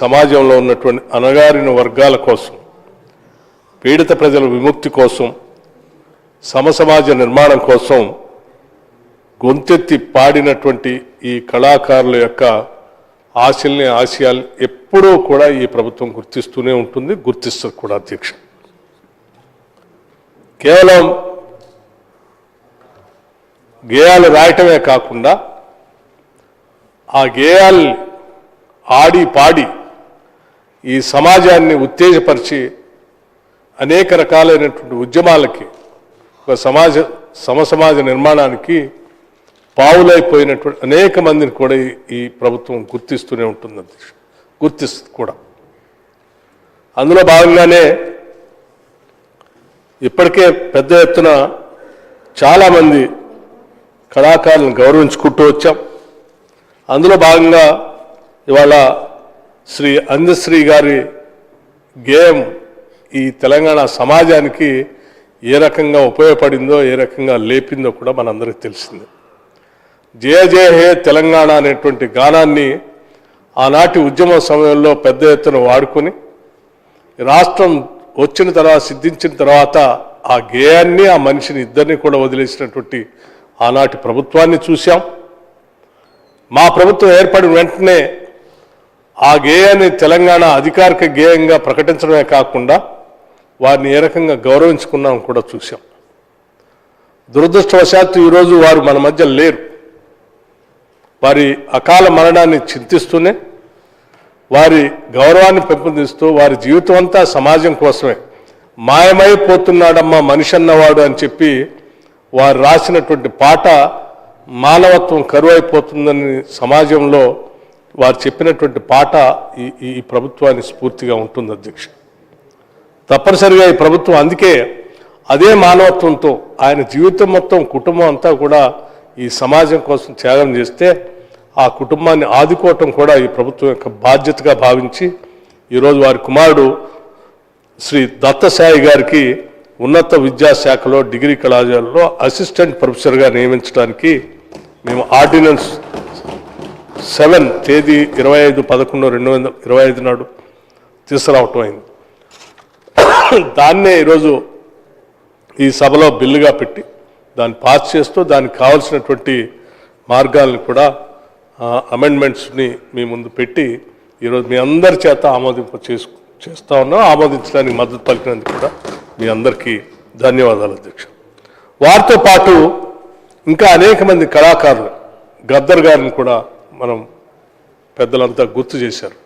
సమాజంలో ఉన్నటువంటి అణగారిన వర్గాల కోసం, పీడిత ప్రజల విముక్తి కోసం, సమసమాజ నిర్మాణం కోసం గొంతెత్తి పాడినటువంటి ఈ కళాకారుల యొక్క ఆశల్ని, ఆశయాలు ఎప్పుడూ కూడా ఈ ప్రభుత్వం గుర్తిస్తూనే ఉంటుంది, గుర్తిస్తుంది కూడా. అధ్యక్ష, కేవలం గేయాలు రాయటమే కాకుండా ఆ గేయాల్ని ఆడి పాడి ఈ సమాజాన్ని ఉత్తేజపరిచి అనేక రకాలైనటువంటి ఉద్యమాలకి, ఒక సమసమాజ నిర్మాణానికి పావులైపోయినటువంటి అనేక మందిని కూడా ఈ ప్రభుత్వం గుర్తిస్తూనే ఉంటుంది. అధ్యక్ష, గుర్తిస్తుంది కూడా. అందులో భాగంగానే ఇప్పటికే పెద్ద ఎత్తున చాలామంది కళాకారులను గౌరవించుకుంటూ వచ్చాం. అందులో భాగంగా ఇవాళ శ్రీ అందశ్రీ గారి గేయం ఈ తెలంగాణ సమాజానికి ఏ రకంగా ఉపయోగపడిందో, ఏ రకంగా లేపిందో కూడా మనందరికీ తెలిసింది. జయ జయ హే తెలంగాణ అనేటువంటి గానాన్ని ఆనాటి ఉద్యమ సమయంలో పెద్ద ఎత్తున వాడుకొని రాష్ట్రం వచ్చిన తర్వాత, సిద్ధించిన తర్వాత ఆ గేయాన్ని, ఆ మనిషిని ఇద్దరిని కూడా వదిలేసినటువంటి ఆనాటి ప్రభుత్వాన్ని చూశాం. మా ప్రభుత్వం ఏర్పడిన వెంటనే ఆ గేయాన్ని తెలంగాణ అధికారిక గేయంగా ప్రకటించడమే కాకుండా వారిని ఏ రకంగా గౌరవించుకున్నాం కూడా చూశాం. దురదృష్టవశాత్తు ఈరోజు వారు మన మధ్య లేరు. వారి అకాల మరణాన్ని చింతిస్తూనే, వారి గౌరవాన్ని పెంపొందిస్తూ, వారి జీవితం అంతా సమాజం కోసమే, మాయమైపోతున్నాడమ్మా మనిషి అన్నవాడు అని చెప్పి వారు రాసినటువంటి పాట మానవత్వం కరువైపోతుందని సమాజంలో వారు చెప్పినటువంటి పాట ఈ ప్రభుత్వాన్ని స్ఫూర్తిగా ఉంటుంది. అధ్యక్ష, తప్పనిసరిగా ఈ ప్రభుత్వం అందుకే అదే మానవత్వంతో ఆయన జీవితం మొత్తం, కుటుంబం అంతా కూడా ఈ సమాజం కోసం త్యాగం చేస్తే ఆ కుటుంబాన్ని ఆదుకోవటం కూడా ఈ ప్రభుత్వం యొక్క బాధ్యతగా భావించి ఈరోజు వారి కుమారుడు శ్రీ దత్తసాయి గారికి ఉన్నత విద్యాశాఖలో, డిగ్రీ కళాశాలలో అసిస్టెంట్ ప్రొఫెసర్గా నియమించడానికి మేము ఆర్డినెన్స్ 7 తేదీ 25/11/2025 నాడు తీసుకురావటం అయింది. దాన్నే ఈరోజు ఈ సభలో బిల్లుగా పెట్టి దాన్ని పాస్ చేస్తూ దానికి కావాల్సినటువంటి మార్గాలను కూడా, అమెండ్మెంట్స్ని మీ ముందు పెట్టి ఈరోజు మీ అందరి చేత చేస్తూ ఉన్నాం. ఆమోదించడానికి మద్దతు పలికినందుకు కూడా మీ అందరికీ ధన్యవాదాలు. అధ్యక్ష, వారితో పాటు ఇంకా అనేక మంది కళాకారులు, గద్దర్ గారిని కూడా మనం పెద్దలంతా గుర్తు చేశారు.